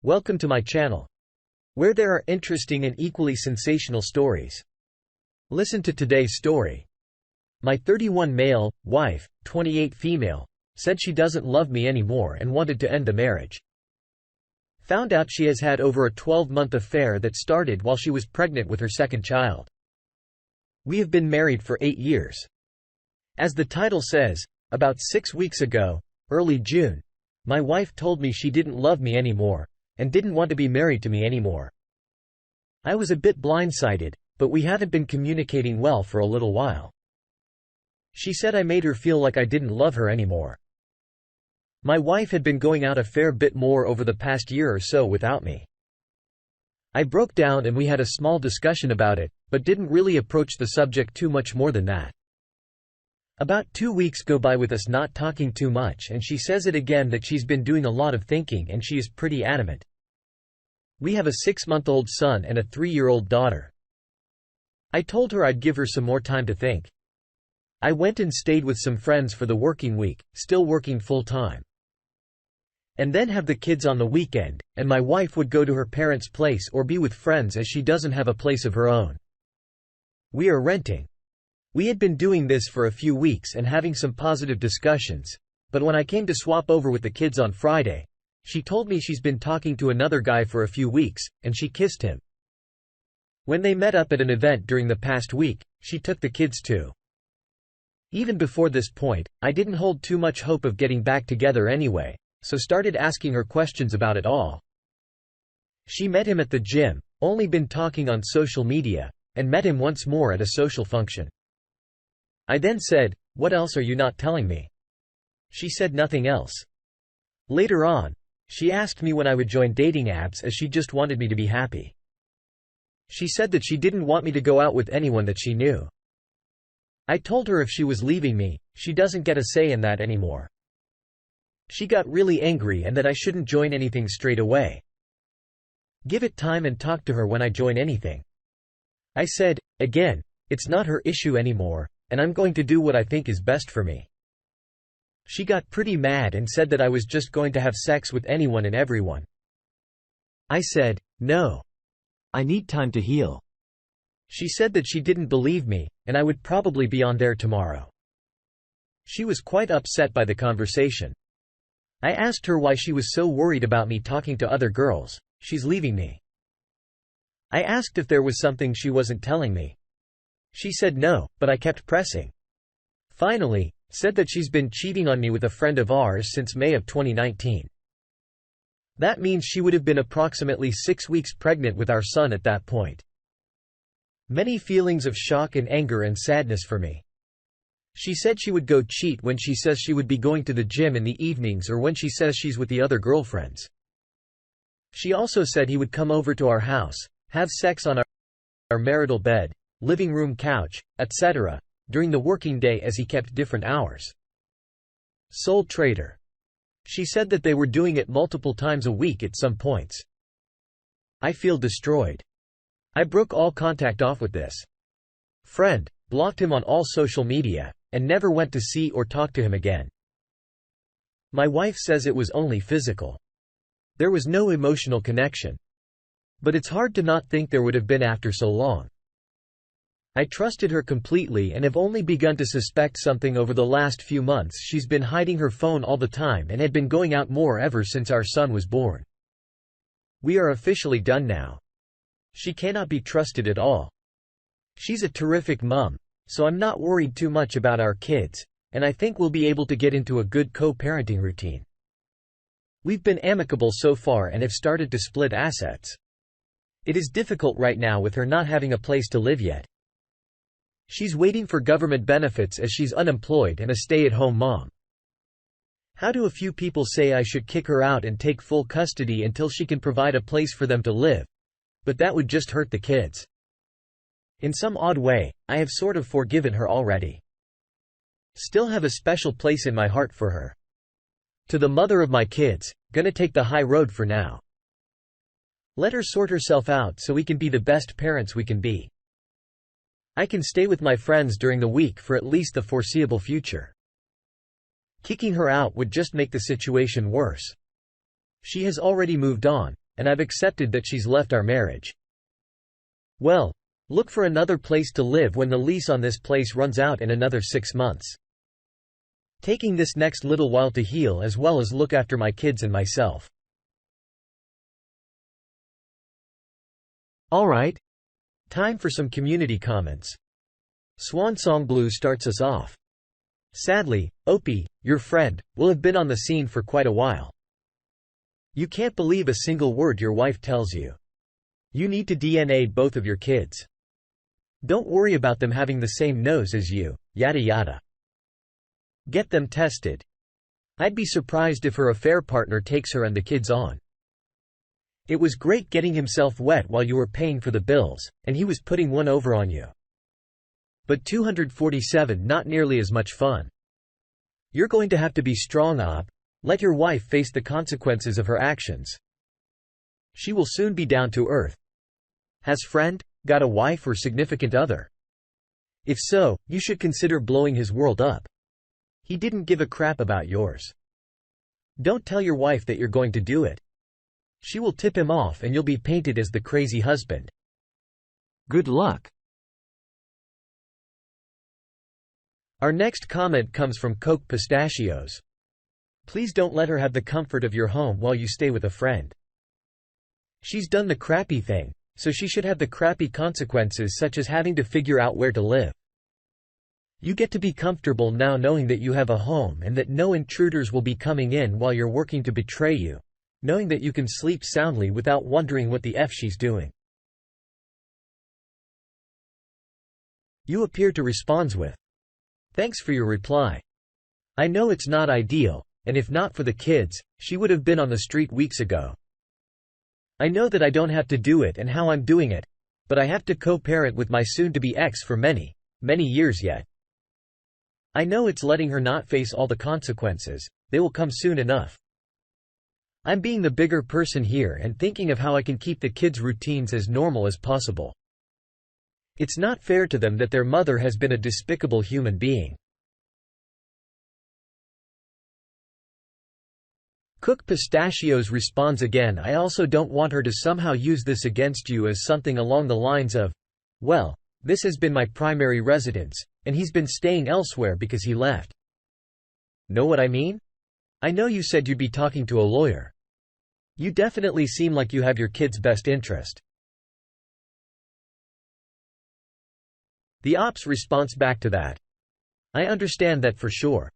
Welcome to my channel, where there are interesting and equally sensational stories. Listen to today's story. My 31 male, wife, 28 female, said she doesn't love me anymore and wanted to end the marriage. Found out she has had over a 12-month affair that started while she was pregnant with her second child. We have been married for 8 years. As the title says, about 6 weeks ago, early June, my wife told me she didn't love me anymore and didn't want to be married to me anymore. I was a bit blindsided, but we haven't been communicating well for a little while. She said I made her feel like I didn't love her anymore. My wife had been going out a fair bit more over the past year or so without me. I broke down and we had a small discussion about it, but didn't really approach the subject too much more than that. About 2 weeks go by with us not talking too much, and she says it again that she's been doing a lot of thinking, and she is pretty adamant. We have a 6-month-old son and a 3-year-old daughter. I told her I'd give her some more time to think. I went and stayed with some friends for the working week, still working full-time. And then have the kids on the weekend, and my wife would go to her parents' place or be with friends as she doesn't have a place of her own. We are renting. We had been doing this for a few weeks and having some positive discussions, but when I came to swap over with the kids on Friday, she told me she's been talking to another guy for a few weeks, and she kissed him. When they met up at an event during the past week, she took the kids too. Even before this point, I didn't hold too much hope of getting back together anyway, so started asking her questions about it all. She met him at the gym, only been talking on social media, and met him once more at a social function. I then said, "What else are you not telling me?" She said nothing else. Later on, she asked me when I would join dating apps as she just wanted me to be happy. She said that she didn't want me to go out with anyone that she knew. I told her if she was leaving me, she doesn't get a say in that anymore. She got really angry and that I shouldn't join anything straight away. Give it time and talk to her when I join anything. I said, again, it's not her issue anymore, and I'm going to do what I think is best for me. She got pretty mad and said that I was just going to have sex with anyone and everyone. I said, no. I need time to heal. She said that she didn't believe me, and I would probably be on there tomorrow. She was quite upset by the conversation. I asked her why she was so worried about me talking to other girls. She's leaving me. I asked if there was something she wasn't telling me. She said no, but I kept pressing. Finally, said that she's been cheating on me with a friend of ours since May of 2019. That means she would have been approximately 6 weeks pregnant with our son at that point. Many feelings of shock and anger and sadness for me. She said she would go cheat when she says she would be going to the gym in the evenings or when she says she's with the other girlfriends. She also said he would come over to our house, have sex on our marital bed, living room couch, etc., during the working day as he kept different hours. Sole trader. She said that they were doing it multiple times a week at some points. I feel destroyed. I broke all contact off with this friend, blocked him on all social media, and never went to see or talk to him again. My wife says it was only physical. There was no emotional connection. But it's hard to not think there would have been after so long. I trusted her completely and have only begun to suspect something over the last few months. She's been hiding her phone all the time and had been going out more ever since our son was born. We are officially done now. She cannot be trusted at all. She's a terrific mom, so I'm not worried too much about our kids, and I think we'll be able to get into a good co-parenting routine. We've been amicable so far and have started to split assets. It is difficult right now with her not having a place to live yet. She's waiting for government benefits as she's unemployed and a stay-at-home mom. How do a few people say I should kick her out and take full custody until she can provide a place for them to live? But that would just hurt the kids. In some odd way, I have sort of forgiven her already. Still have a special place in my heart for her. To the mother of my kids, gonna take the high road for now. Let her sort herself out so we can be the best parents we can be. I can stay with my friends during the week for at least the foreseeable future. Kicking her out would just make the situation worse. She has already moved on, and I've accepted that she's left our marriage. Well, look for another place to live when the lease on this place runs out in another 6 months. Taking this next little while to heal as well as look after my kids and myself. Alright. Time for some community comments. Swansong Blue starts us off. Sadly, Opie, your friend, will have been on the scene for quite a while. You can't believe a single word your wife tells you. You need to DNA both of your kids. Don't worry about them having the same nose as you, yada yada. Get them tested. I'd be surprised if her affair partner takes her and the kids on. It was great getting himself wet while you were paying for the bills, and he was putting one over on you. But 247 not nearly as much fun. You're going to have to be strong op, let your wife face the consequences of her actions. She will soon be down to earth. Has friend got a wife or significant other? If so, you should consider blowing his world up. He didn't give a crap about yours. Don't tell your wife that you're going to do it. She will tip him off and you'll be painted as the crazy husband. Good luck. Our next comment comes from Coke Pistachios. Please don't let her have the comfort of your home while you stay with a friend. She's done the crappy thing, so she should have the crappy consequences such as having to figure out where to live. You get to be comfortable now knowing that you have a home and that no intruders will be coming in while you're working to betray you, knowing that you can sleep soundly without wondering what the F she's doing. You appear to respond with, "Thanks for your reply. I know it's not ideal, and if not for the kids, she would have been on the street weeks ago. I know that I don't have to do it and how I'm doing it, but I have to co-parent with my soon-to-be ex for many, many years yet. I know it's letting her not face all the consequences, they will come soon enough. I'm being the bigger person here and thinking of how I can keep the kids' routines as normal as possible. It's not fair to them that their mother has been a despicable human being." Cook Pistachios responds again, "I also don't want her to somehow use this against you as something along the lines of, well, this has been my primary residence, and he's been staying elsewhere because he left. Know what I mean? I know you said you'd be talking to a lawyer. You definitely seem like you have your kid's best interest." The ops response back to that. "I understand that for sure.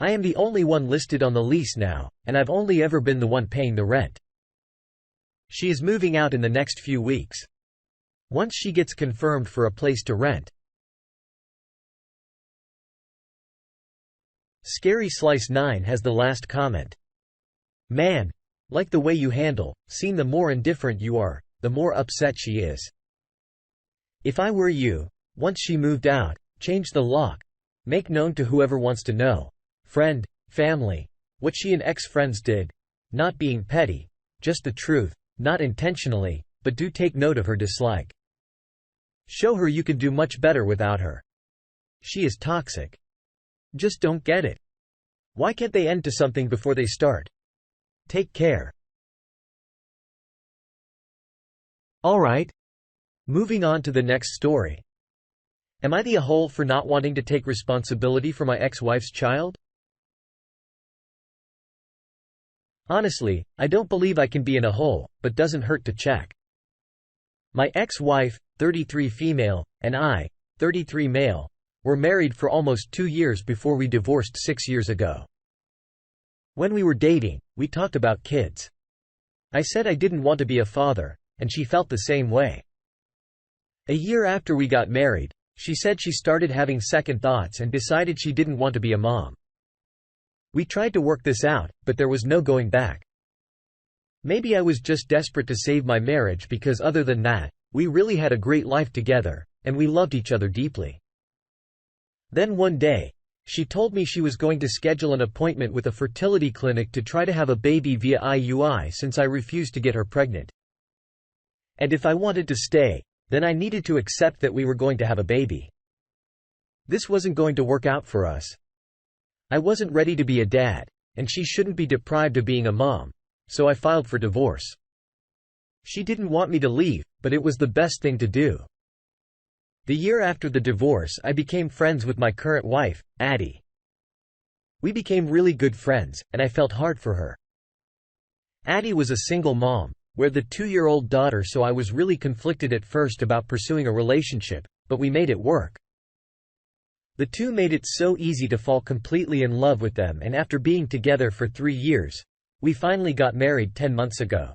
I am the only one listed on the lease now, and I've only ever been the one paying the rent. She is moving out in the next few weeks. Once she gets confirmed for a place to rent." Scary Slice 9 has the last comment. "Man, like the way you handle, seem the more indifferent you are, the more upset she is. If I were you, once she moved out, change the lock, make known to whoever wants to know, friend, family, what she and ex-friends did, not being petty, just the truth, not intentionally, but do take note of her dislike. Show her you can do much better without her. She is toxic. Just don't get it. Why can't they end to something before they start? Take care." Alright. Moving on to the next story. Am I the a-hole for not wanting to take responsibility for my ex-wife's child? Honestly, I don't believe I can be in a hole, but doesn't hurt to check. My ex-wife, 33 female, and I, 33 male, were married for almost 2 years before we divorced 6 years ago. When we were dating, we talked about kids. I said I didn't want to be a father, and she felt the same way. A year after we got married, she said she started having second thoughts and decided she didn't want to be a mom. We tried to work this out, but there was no going back. Maybe I was just desperate to save my marriage because other than that, we really had a great life together, and we loved each other deeply. Then one day, she told me she was going to schedule an appointment with a fertility clinic to try to have a baby via IUI since I refused to get her pregnant. And if I wanted to stay, then I needed to accept that we were going to have a baby. This wasn't going to work out for us. I wasn't ready to be a dad, and she shouldn't be deprived of being a mom, so I filed for divorce. She didn't want me to leave, but it was the best thing to do. The year after the divorce, I became friends with my current wife, Addie. We became really good friends, and I felt hard for her. Addie was a single mom, with a 2-year-old daughter, so I was really conflicted at first about pursuing a relationship, but we made it work. The two made it so easy to fall completely in love with them, and after being together for 3 years, we finally got married 10 months ago.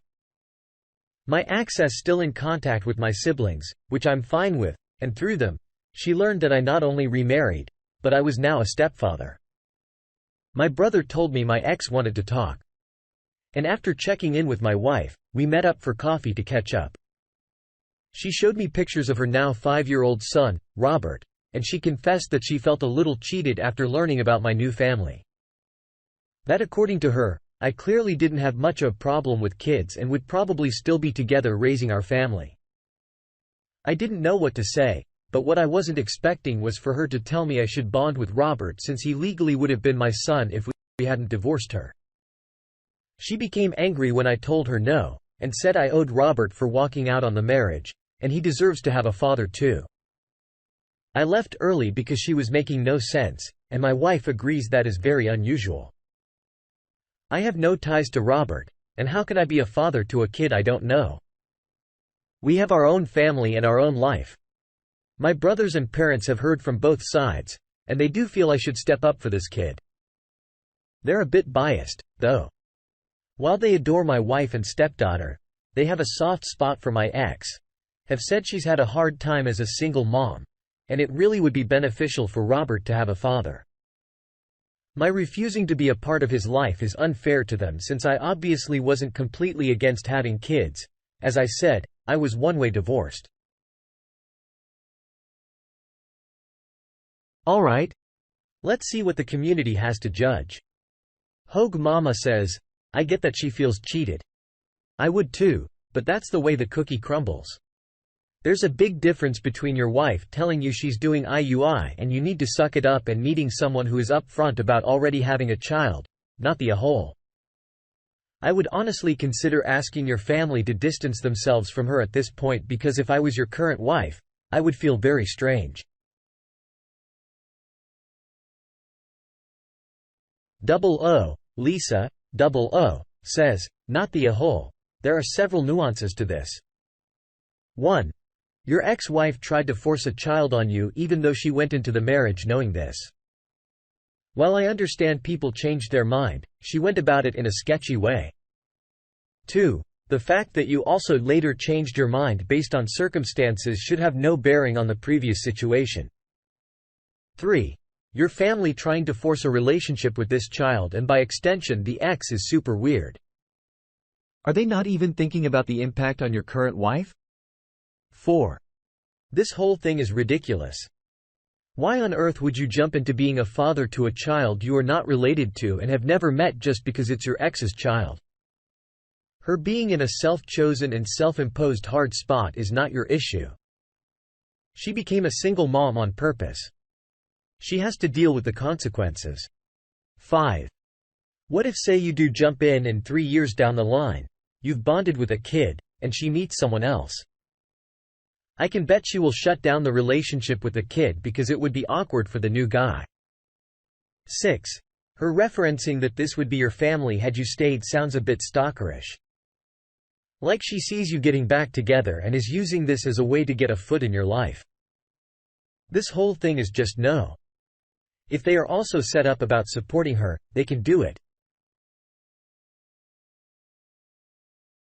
My ex is still in contact with my siblings, which I'm fine with, and through them, she learned that I not only remarried, but I was now a stepfather. My brother told me my ex wanted to talk. And after checking in with my wife, we met up for coffee to catch up. She showed me pictures of her now 5-year-old son, Robert, and she confessed that she felt a little cheated after learning about my new family. That, according to her, I clearly didn't have much of a problem with kids and would probably still be together raising our family. I didn't know what to say, but what I wasn't expecting was for her to tell me I should bond with Robert since he legally would have been my son if we hadn't divorced her. She became angry when I told her no, and said I owed Robert for walking out on the marriage, and he deserves to have a father too. I left early because she was making no sense, and my wife agrees that is very unusual. I have no ties to Robert, and how can I be a father to a kid I don't know? We have our own family and our own life. My brothers and parents have heard from both sides, and they do feel I should step up for this kid. They're a bit biased, though. While they adore my wife and stepdaughter, they have a soft spot for my ex, have said she's had a hard time as a single mom, and it really would be beneficial for Robert to have a father. My refusing to be a part of his life is unfair to them since I obviously wasn't completely against having kids. As I said, I was one-way divorced. Alright. Let's see what the community has to judge. Hogue Mama says, I get that she feels cheated. I would too, but that's the way the cookie crumbles. There's a big difference between your wife telling you she's doing IUI and you need to suck it up and meeting someone who is upfront about already having a child, not the a-hole. I would honestly consider asking your family to distance themselves from her at this point because if I was your current wife, I would feel very strange. Lisa, says, not the a-hole. There are several nuances to this. 1. Your ex-wife tried to force a child on you even though she went into the marriage knowing this. While I understand people change their mind, she went about it in a sketchy way. 2. The fact that you also later changed your mind based on circumstances should have no bearing on the previous situation. 3. Your family trying to force a relationship with this child and by extension the ex is super weird. Are they not even thinking about the impact on your current wife? 4. This whole thing is ridiculous. Why on earth would you jump into being a father to a child you are not related to and have never met just because it's your ex's child? Her being in a self-chosen and self-imposed hard spot is not your issue. She became a single mom on purpose. She has to deal with the consequences. 5. What if, say, you do jump in and 3 years down the line, you've bonded with a kid, and she meets someone else? I can bet she will shut down the relationship with the kid because it would be awkward for the new guy. 6. Her referencing that this would be your family had you stayed sounds a bit stalkerish. Like she sees you getting back together and is using this as a way to get a foot in your life. This whole thing is just no. If they are also set up about supporting her, they can do it.